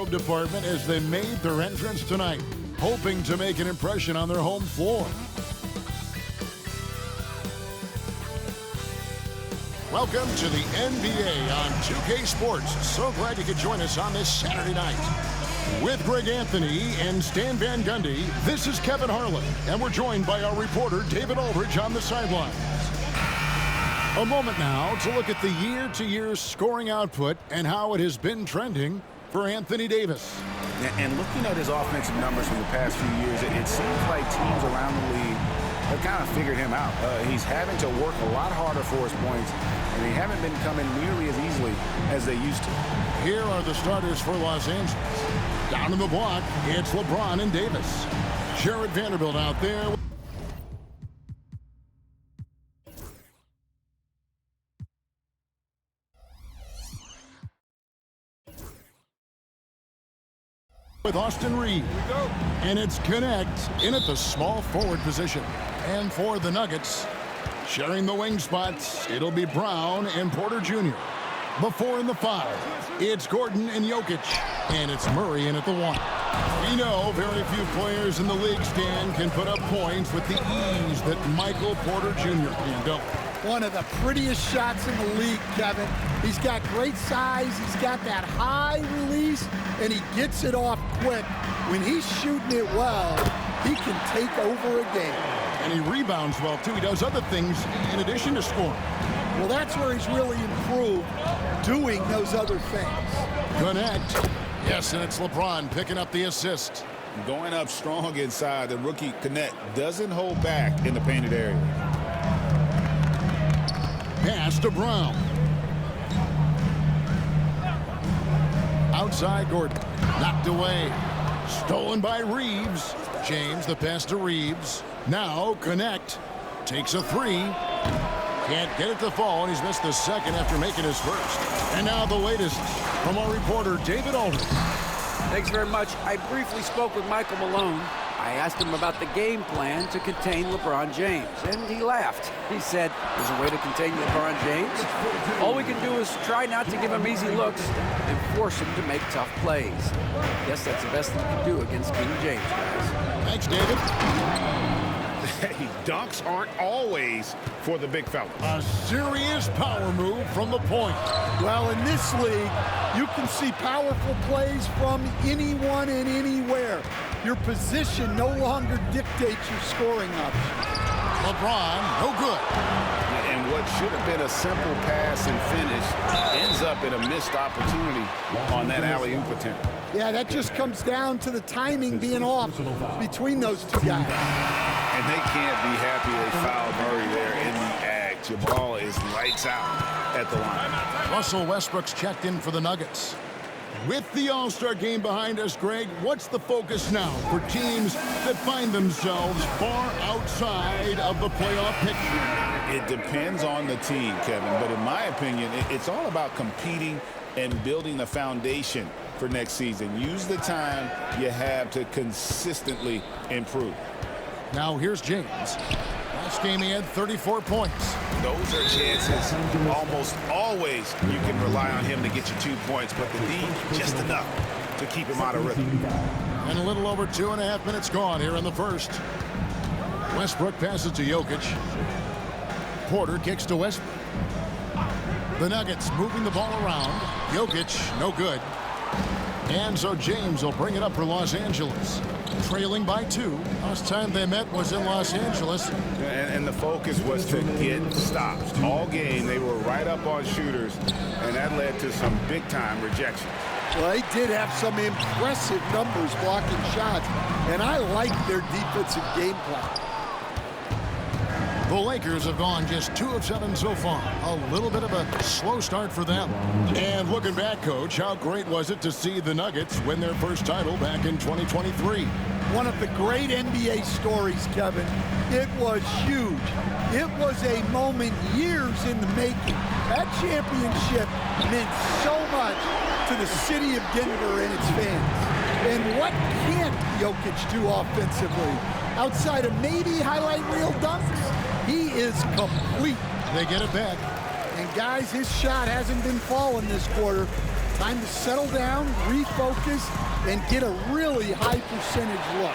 Department as they made their entrance tonight, hoping to make an impression on their home floor. Welcome to the NBA on 2K Sports. So glad you could join us on this Saturday night. With Greg Anthony and Stan Van Gundy, this is Kevin Harlan, and we're joined by our reporter David Aldridge on the sidelines. A moment now to look at the year-to-year scoring output and how it has been trending for Anthony Davis. And looking at his offensive numbers from the past few years, it seems like teams around the league have kind of figured him out. He's having to work a lot harder for his points, and they haven't been coming nearly as easily as they used to. Here are the starters for Los Angeles. Down in the block, it's LeBron and Davis. Jared Vanderbilt out there. With Austin Reeves. And it's Connect in at the small forward position. And for the Nuggets, sharing the wing spots, it'll be Brown and Porter Jr. The 4 and the 5, it's Gordon and Jokic. And it's Murray in at the 1. We know very few players in the league, Stan, can put up points with the ease that Michael Porter Jr. can do. One of the prettiest shots in the league, Kevin. He's got great size, he's got that high release, and he gets it off quick. When he's shooting it well, he can take over a game. And he rebounds well, too. He does other things in addition to scoring. Well, that's where he's really improved, doing those other things. Connect. Yes, and it's LeBron picking up the assist. Going up strong inside, the rookie Connect doesn't hold back in the painted area. Pass to Brown. Outside Gordon. Knocked away. Stolen by Reeves. James, the pass to Reeves. Now Connect. Takes a 3. Can't get it to fall, and he's missed the second after making his first. And now the latest from our reporter, David Aldridge. Thanks very much. I briefly spoke with Michael Malone. I asked him about the game plan to contain LeBron James, and he laughed. He said, there's a way to contain LeBron James. All we can do is try not to give him easy looks and force him to make tough plays. I guess that's the best thing we can do against King James, guys. Thanks, David. Hey, dunks aren't always for the big fella. A serious power move from the point. Well, in this league, you can see powerful plays from anyone and anywhere. Your position no longer dictates your scoring options. LeBron, no good. And what should have been a simple pass and finish ends up in a missed opportunity on that alley-oop attempt. Yeah, that just comes down to the timing being off between those two guys. And they can't be happy they fouled Murray there in the act. Jabal is lights out at the line. Russell Westbrook's checked in for the Nuggets. With the All-Star game behind us, Greg, what's the focus now for teams that find themselves far outside of the playoff picture? It depends on the team, Kevin, but in my opinion, it's all about competing and building the foundation for next season. Use the time you have to consistently improve. Now here's James. Last game he had 34 points. Those are chances. Almost always you can rely on him to get you 2 points, but the D just enough to keep him out of rhythm. And a little over 2.5 minutes gone here in the first. Westbrook passes to Jokic. Porter kicks to Westbrook. The Nuggets moving the ball around. Jokic, no good. And so James will bring it up for Los Angeles. Trailing by 2. Last time they met was in Los Angeles. And the focus was to get stops. All game, they were right up on shooters, and that led to some big-time rejections. Well, they did have some impressive numbers blocking shots, and I like their defensive game plan. The Lakers have gone just 2 of 7 so far. A little bit of a slow start for them. And looking back, Coach, how great was it to see the Nuggets win their first title back in 2023? One of the great NBA stories, Kevin. It was huge. It was a moment years in the making. That championship meant so much to the city of Denver and its fans. And what can't Jokic do offensively? Outside of maybe highlight reel dunks, he is complete. They get it back. And guys, his shot hasn't been falling this quarter. Time to settle down, refocus, and get a really high percentage look.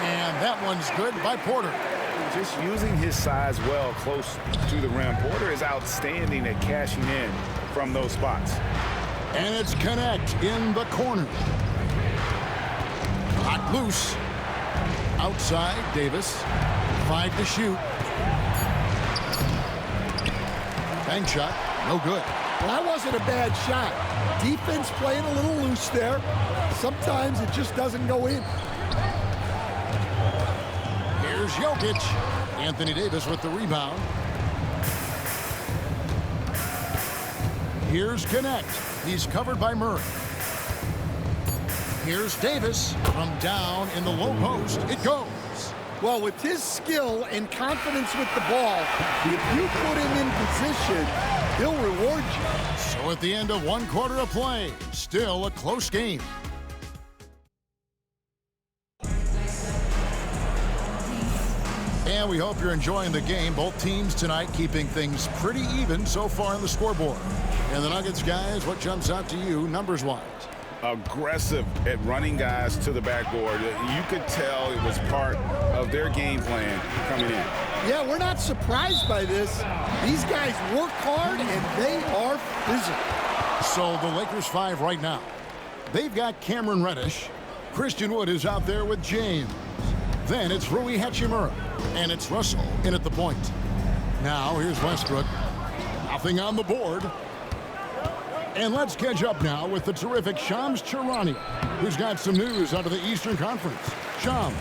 And that one's good by Porter. Just using his size well close to the rim. Porter is outstanding at cashing in from those spots. And it's Connect in the corner. Hot loose. Outside, Davis. 5 to shoot. Bank shot, no good. Well, that wasn't a bad shot. Defense playing a little loose there. Sometimes it just doesn't go in. Here's Jokic. Anthony Davis with the rebound. Here's Connect. He's covered by Murray. Here's Davis from down in the low post. It goes. Well, with his skill and confidence with the ball, if you put him in position, he'll reward you. So at the end of 1 quarter of play, still a close game. And we hope you're enjoying the game. Both teams tonight keeping things pretty even so far on the scoreboard. And the Nuggets, guys, what jumps out to you numbers-wise? Aggressive at running guys to the backboard. You could tell it was part of their game plan coming in. Yeah, we're not surprised by this. These guys work hard, and they are physical. So the Lakers 5 right now. They've got Cameron Reddish. Christian Wood is out there with James. Then it's Rui Hachimura. And it's Russell in at the point. Now here's Westbrook. Nothing on the board. And let's catch up now with the terrific Shams Charania, who's got some news out of the Eastern Conference. Shams.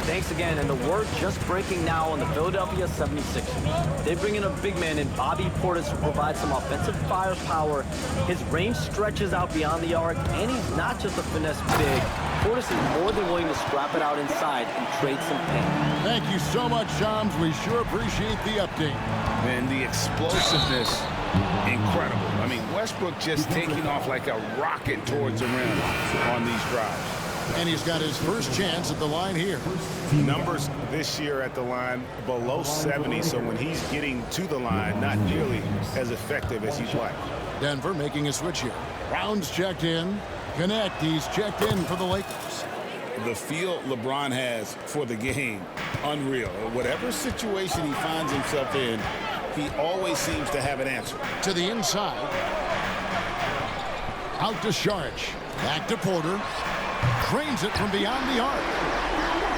Thanks again, and the word just breaking now on the Philadelphia 76ers. They bring in a big man in Bobby Portis to provide some offensive firepower. His range stretches out beyond the arc, and he's not just a finesse big. Portis is more than willing to scrap it out inside and trade some pain. Thank you so much, Shams. We sure appreciate the update. And the explosiveness, incredible. I mean, Westbrook just taking off like a rocket towards the rim on these drives. And he's got his first chance at the line here. Numbers this year at the line below 70, so when he's getting to the line, not nearly as effective as he'd like. Denver making a switch here. Brown's checked in. Connect, he's checked in for the Lakers. The feel LeBron has for the game, unreal. Whatever situation he finds himself in, he always seems to have an answer. To the inside. Out to Saric. Back to Porter. Drains it from beyond the arc.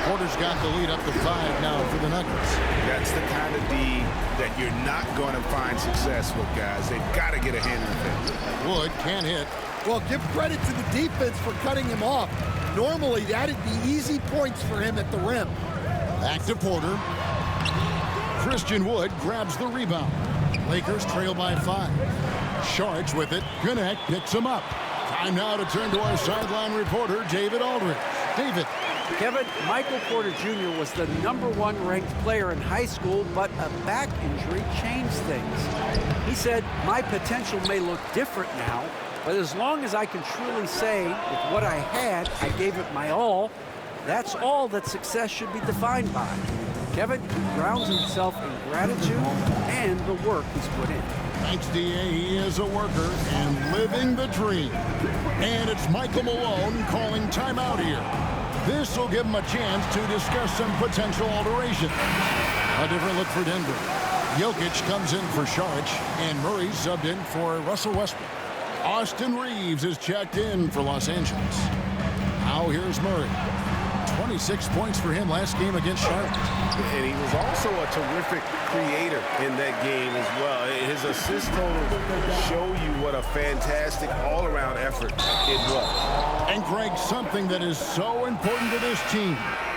Porter's got the lead up to 5 now for the Nuggets. That's the kind of D that you're not going to find success with, guys. They've got to get a hand in the Wood can't hit. Well, give credit to the defense for cutting him off. Normally, that'd be easy points for him at the rim. Back to Porter. Christian Wood grabs the rebound. Lakers trail by 5. Saric with it. Connect picks him up. Time now to turn to our sideline reporter, David Aldridge. David. Kevin, Michael Porter Jr. was the #1 ranked player in high school, but a back injury changed things. He said, "My potential may look different now, but as long as I can truly say with what I had, I gave it my all, that's all that success should be defined by." Kevin grounds himself in gratitude and the work he's put in. Thanks, D.A. He is a worker and living the dream. And it's Michael Malone calling timeout here. This will give him a chance to discuss some potential alterations. A different look for Denver. Jokic comes in for Saric, and Murray subbed in for Russell Westbrook. Austin Reeves is checked in for Los Angeles. Now here's Murray. 26 points for him last game against Charlotte. And he was also a terrific creator in that game as well. His assist total show you what a fantastic all-around effort it was. And Greg, something that is so important to this team,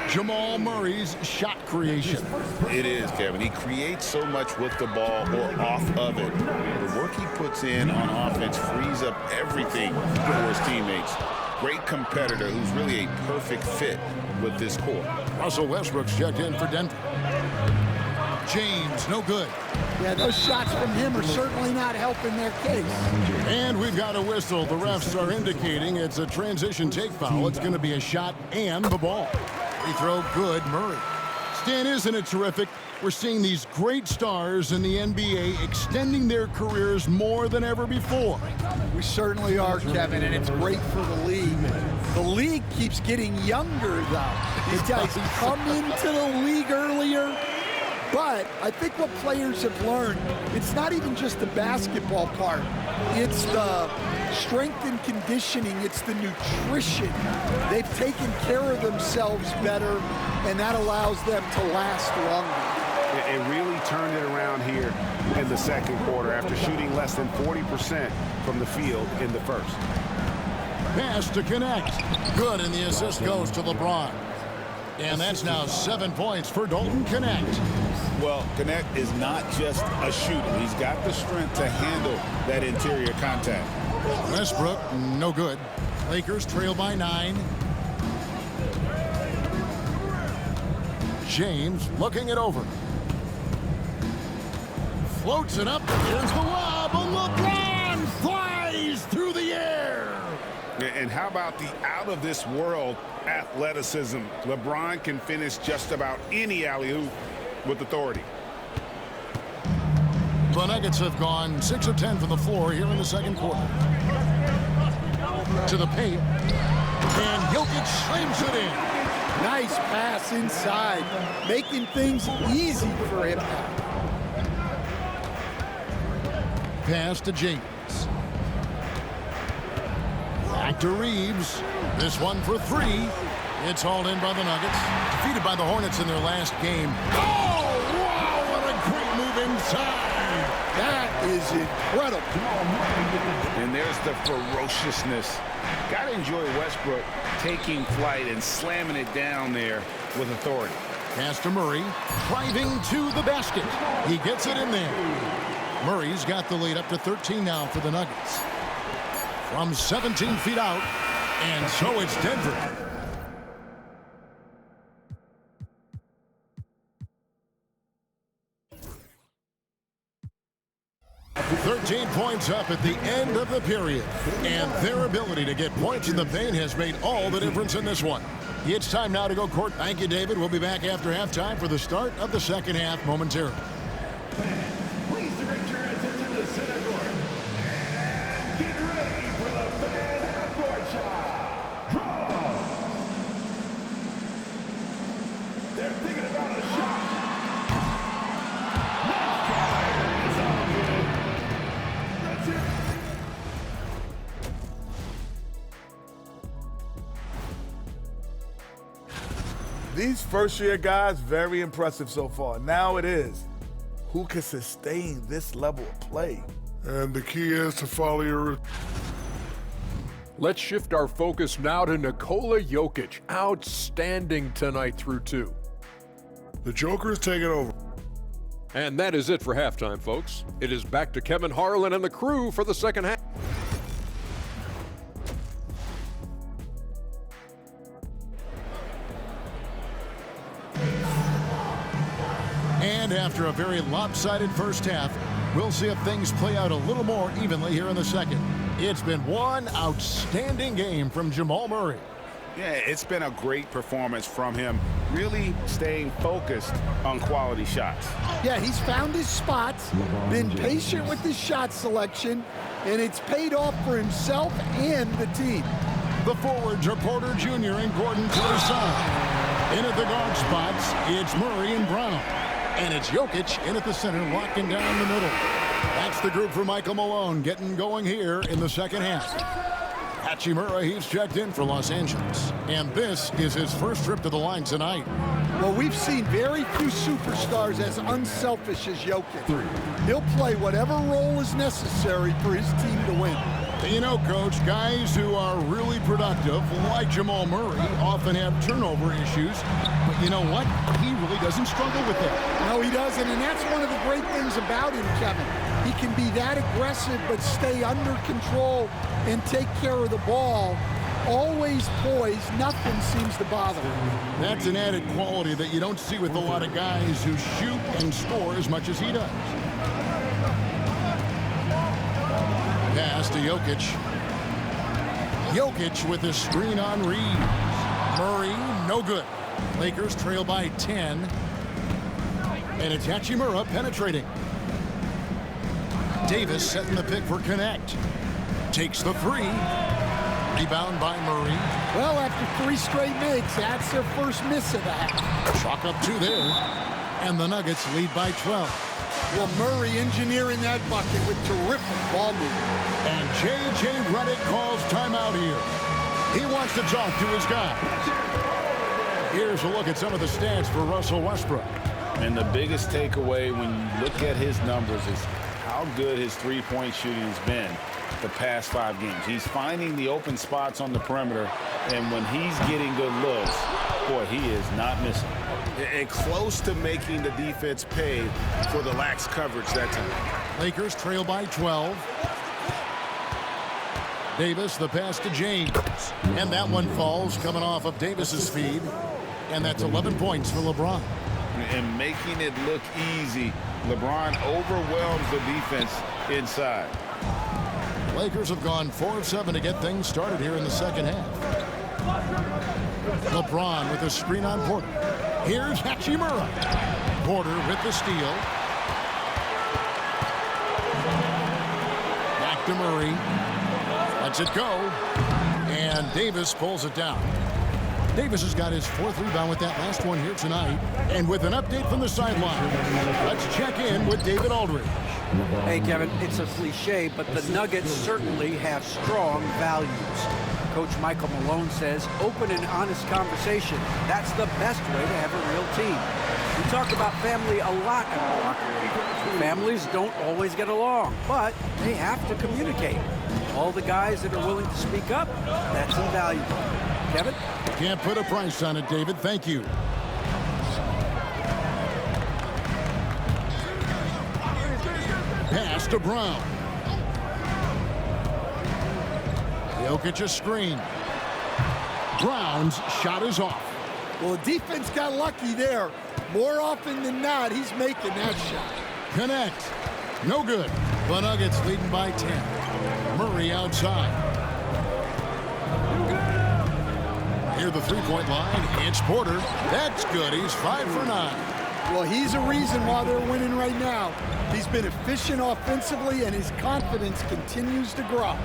Jamal Murray's shot creation. It is, Kevin. He creates so much with the ball or off of it. The work he puts in on offense frees up everything for his teammates. Great competitor who's really a perfect fit with this core. Russell Westbrook's checked in for Denver. James, no good. Yeah, those shots from him are certainly not helping their case. And we've got a whistle. The refs are indicating it's a transition take foul. It's going to be a shot and the ball. Free throw good. Murray Stan, isn't it terrific? We're seeing these great stars in the NBA extending their careers more than ever before. We certainly are, Kevin, and it's great for the league. The league keeps getting younger, though. These guys come into the league earlier, but I think what players have learned, it's not even just the basketball part. It's the strength and conditioning. It's the nutrition. They've taken care of themselves better, and that allows them to last longer. It really turned it around here in the second quarter after shooting less than 40% from the field in the first. Pass to Connect. Good, and the assist goes to LeBron. And that's now 7 points for Dalton Connect. Well, Connect is not just a shooter. He's got the strength to handle that interior contact. Westbrook, no good. Lakers trail by 9. James looking it over. Floats it up. Here's the lob. And LeBron flies through the air. And how about the out-of-this-world athleticism? LeBron can finish just about any alley-oop with authority. The Nuggets have gone 6 of 10 from the floor here in the second quarter. To the paint. And Jokic slams it in. Nice pass inside, making things easy for him. Pass to James. Back to Reeves. This one for 3. It's hauled in by the Nuggets. Defeated by the Hornets in their last game. Oh, wow, what a great move inside. That is incredible. And there's the ferociousness. Got to enjoy Westbrook taking flight and slamming it down there with authority. Pass to Murray, driving to the basket. He gets it in there. Murray's got the lead up to 13 now for the Nuggets. From 17 feet out, and so it's Denver. "13 points up at the end of the period, and their ability to get points in the paint has made all the difference in this one. It's time now to go court. Thank you, David. We'll be back after halftime for the start of the second half momentarily. Please direct your attention to center court. Get ready for the fan half-court shot. Draw. They're thinking about a shot. These first-year guys, very impressive so far. Now it is, who can sustain this level of play? And the key is to follow your... Let's shift our focus now to Nikola Jokic. Outstanding tonight through 2. The Joker is taking over. And that is it for halftime, folks. It is back to Kevin Harlan and the crew for the second half. And after a very lopsided first half, we'll see if things play out a little more evenly here in the second. It's been one outstanding game from Jamal Murray. Yeah, it's been a great performance from him, really staying focused on quality shots. Yeah, he's found his spots, been patient with his shot selection, and it's paid off for himself and the team. The forwards are Porter Jr. and Gordon to their side. In at the guard spots, it's Murray and Brown. And it's Jokic in at the center, locking down the middle. That's the group for Michael Malone getting going here in the second half. Hachimura, he's checked in for Los Angeles. And this is his first trip to the line tonight. Well, we've seen very few superstars as unselfish as Jokic. He'll play whatever role is necessary for his team to win. You know, Coach, guys who are really productive, like Jamal Murray, often have turnover issues. But you know what? He really doesn't struggle with that. No, he doesn't, and that's one of the great things about him, Kevin. He can be that aggressive but stay under control and take care of the ball. Always poised, nothing seems to bother him. That's an added quality that you don't see with a lot of guys who shoot and score as much as he does. Pass to Jokic. Jokic with the screen on Reeves. Murray, no good. Lakers trail by 10. And it's Hachimura penetrating. Davis setting the pick for Connect. Takes the three. Rebound by Murray. Well, after 3 straight makes, that's their first miss of the half. Chalk up 2 there. And the Nuggets lead by 12. Well, Murray engineering that bucket with terrific ball movement. And J.J. Redick calls timeout here. He wants to talk to his guys. Here's a look at some of the stats for Russell Westbrook. And the biggest takeaway when you look at his numbers is how good his three-point shooting has been the past 5 games. He's finding the open spots on the perimeter, and when he's getting good looks, boy, he is not missing. And close to making the defense pay for the lax coverage that time. Lakers trail by 12. Davis, the pass to James. And that one falls coming off of Davis's feed. And that's 11 points for LeBron. And making it look easy, LeBron overwhelms the defense inside. Lakers have gone 4 of 7 to get things started here in the second half. LeBron with a screen on Porter. Here's Hachimura. Porter with the steal. Back to Murray. Lets it go. And Davis pulls it down. Davis has got his 4th rebound with that last one here tonight. And with an update from the sideline, let's check in with David Aldridge. Hey, Kevin, it's a cliche, but the Nuggets certainly have strong values. Coach Michael Malone says open and honest conversation. That's the best way to have a real team. We talk about family a lot in the locker room. Families don't always get along, but they have to communicate. All the guys that are willing to speak up, that's invaluable. Kevin? Can't put a price on it, David. Thank you. Pass to Brown. Jokic a screen. Brown's shot is off. Well, the defense got lucky there. More often than not, he's making that shot. Connect. No good. The Nuggets leading by 10. Murray outside. Near the three-point line, it's Porter. That's good. He's 5 for 9. Well, he's a reason why they're winning right now. He's been efficient offensively, and his confidence continues to grow.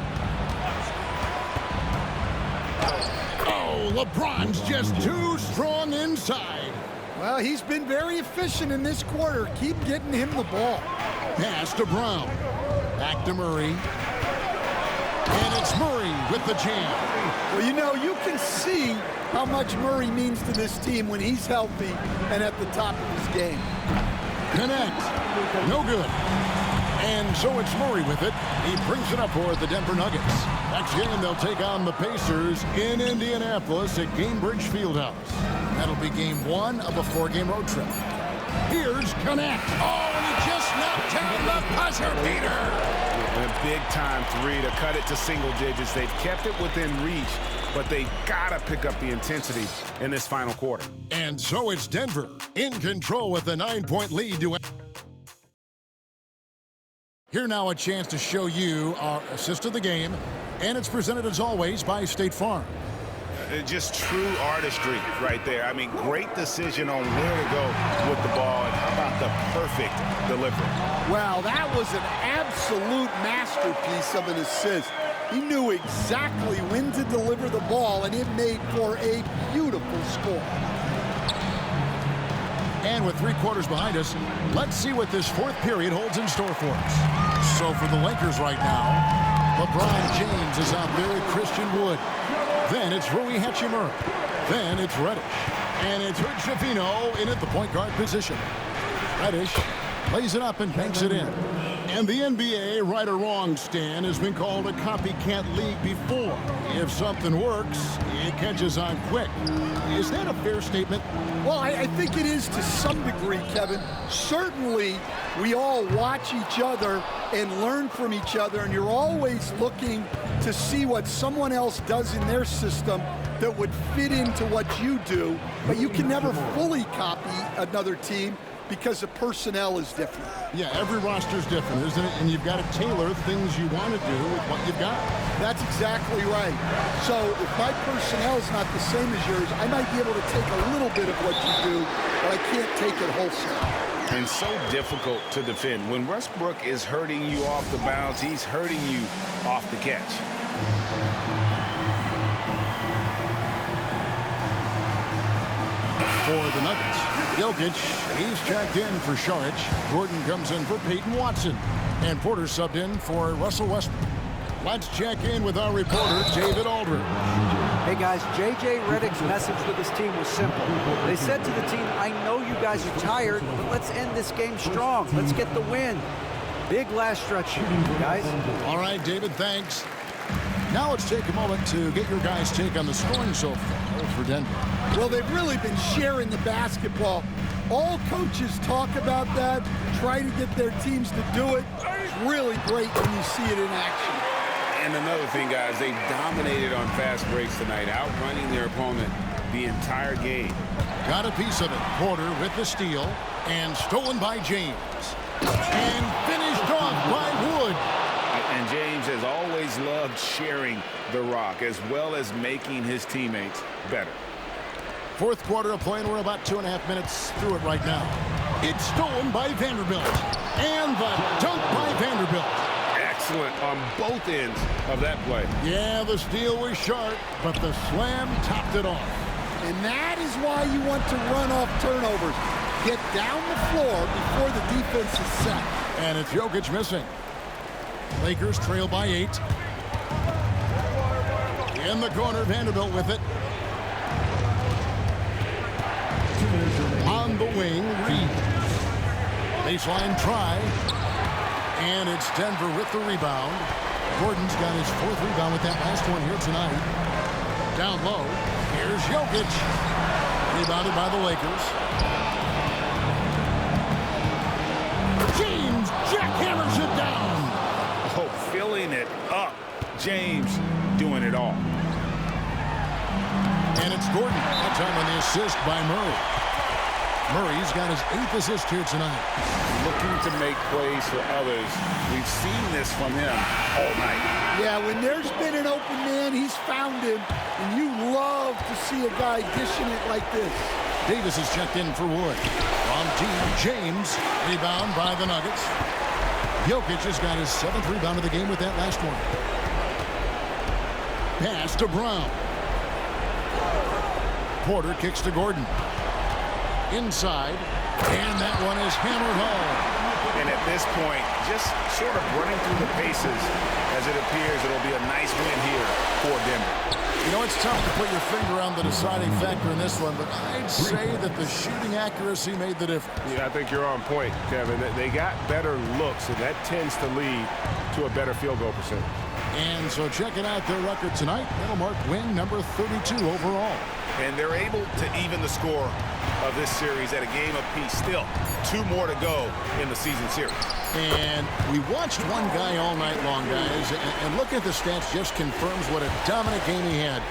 Oh, LeBron's just too strong inside. Well, he's been very efficient in this quarter. Keep getting him the ball. Pass to Brown. Back to Murray. And it's Murray with the jam. Well, you know, you can see how much Murray means to this team when he's healthy and at the top of his game. Connect. No good. And so it's Murray with it. He brings it up for the Denver Nuggets. Next game, they'll take on the Pacers in Indianapolis at Gainbridge Fieldhouse. That'll be game 1 of a 4-game road trip. Here's Connect. Oh, and he just knocked down the buzzer beater. A big-time 3 to cut it to single digits. They've kept it within reach, but they gotta pick up the intensity in this final quarter. And so it's Denver in control with a 9-point lead to here now a chance to show you our assist of the game, and it's presented as always by State Farm. Just true artistry right there. I mean, great decision on where to go with the ball, and how about the perfect delivery? Well, that was an absolute masterpiece of an assist. He knew exactly when to deliver the ball, and it made for a beautiful score. And with 3 quarters behind us, let's see what this 4th period holds in store for us. So for the Lakers right now, LeBron James is out there with Christian Wood. Then it's Rui Hachimura. Then it's Reddish. And it's Herb Shafino in at the point guard position. Reddish lays it up and banks it in. And the NBA, right or wrong, Stan, has been called a copycat league before. If something works, it catches on quick. Is that a fair statement? Well, I think it is to some degree, Kevin. Certainly, we all watch each other and learn from each other, and you're always looking to see what someone else does in their system that would fit into what you do, but you can never fully copy another team because the personnel is different. Yeah, every roster's different, isn't it? And you've got to tailor things you want to do with what you've got. That's exactly right. So if my personnel is not the same as yours, I might be able to take a little bit of what you do, but I can't take it wholesale. and so difficult to defend. When Westbrook is hurting you off the bounce, he's hurting you off the catch. For the Nuggets, Jokic, he's checked in for Šarić. Gordon comes in for Peyton Watson. And Porter subbed in for Russell Westbrook. Let's check in with our reporter, David Aldridge. Hey guys, J.J. Redick's message with his team was simple. They said to the team, I know you guys are tired, but let's end this game strong. Let's get the win. Big last stretch, guys. All right, David, thanks. Now let's take a moment to get your guys' take on the scoring so far for Denver. Well, they've really been sharing the basketball. All coaches talk about that, try to get their teams to do it. It's really great when you see it in action. And another thing, guys, they dominated on fast breaks tonight, outrunning their opponent the entire game. Got a piece of it. Porter with the steal, and stolen by James. And finished off by Wood. And James has always loved sharing the rock, as well as making his teammates better. Fourth quarter of play, and we're about 2.5 minutes through it right now. It's stolen by Vanderbilt. And the dunk by Vanderbilt. Excellent on both ends of that play. Yeah, the steal was sharp, but the slam topped it off. And that is why you want to run off turnovers. Get down the floor before the defense is set. And it's Jokic missing. Lakers trail by 8. In the corner, Vanderbilt with it. On the wing, Reed. Baseline try. And it's Denver with the rebound. Gordon's got his 4th rebound with that last one here tonight. Down low. Here's Jokic. Rebounded by the Lakers. James jackhammers it down. Oh, filling it up. James doing it all. And it's Gordon. That time on the assist by Murray. Murray's got his 8th assist here tonight. Looking to make plays for others. We've seen this from him all night. Yeah, when there's been an open man, he's found him. And you love to see a guy dishing it like this. Davis is checked in for Wood. On team, James. Rebound by the Nuggets. Jokic has got his 7th rebound of the game with that last one. Pass to Brown. Porter kicks to Gordon. Inside, and that one is hammered home. And at this point, just sort of running through the paces as it appears it'll be a nice win here for Denver. You know, it's tough to put your finger on the deciding factor in this one, but I'd say that the shooting accuracy made the difference. Yeah, I think you're on point, Kevin. They got better looks, and that tends to lead to a better field goal percentage. And so checking out their record tonight, that'll mark win number 32 overall. And they're able to even the score of this series at a game apiece. Still, 2 more to go in the season series. And we watched one guy all night long, guys, and look at the stats just confirms what a dominant game he had.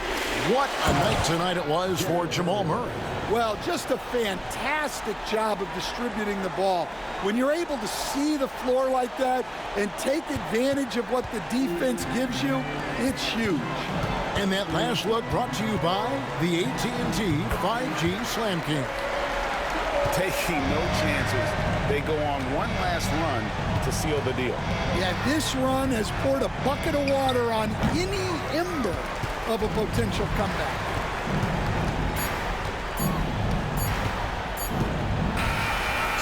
What a night tonight it was for Jamal Murray. Well, just a fantastic job of distributing the ball. When you're able to see the floor like that and take advantage of what the defense gives you, it's huge. And that last look brought to you by the AT&T 5G Slam King. Taking no chances. They go on one last run to seal the deal. Yeah, this run has poured a bucket of water on any ember of a potential comeback.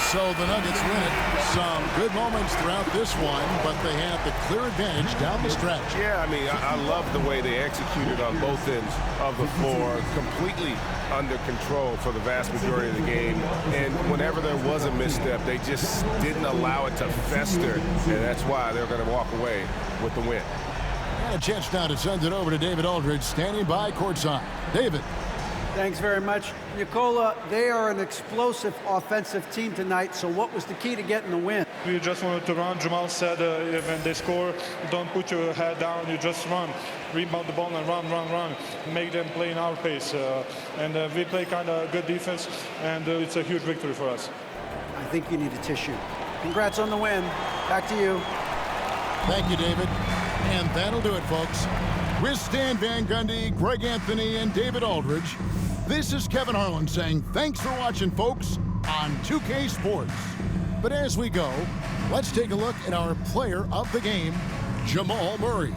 So the Nuggets win it. Some good moments throughout this one, but they have the clear advantage down the stretch. Yeah, I mean, I love the way they executed on both ends of the floor, completely under control for the vast majority of the game. And whenever there was a misstep, they just didn't allow it to fester, and that's why they're going to walk away with the win. And a chance now to send it over to David Aldridge, standing by courtside. David. Thanks very much. Nikola, they are an explosive offensive team tonight, so what was the key to getting the win? We just wanted to run. Jamal said when they score, don't put your head down, you just run. Rebound the ball and run. Make them play in our pace. And we play kind of good defense, and it's a huge victory for us. I think you need a tissue. Congrats on the win. Back to you. Thank you, David. And that'll do it, folks. With Stan Van Gundy, Greg Anthony, and David Aldridge, this is Kevin Harlan saying thanks for watching, folks, on 2K Sports. But as we go, let's take a look at our player of the game, Jamal Murray.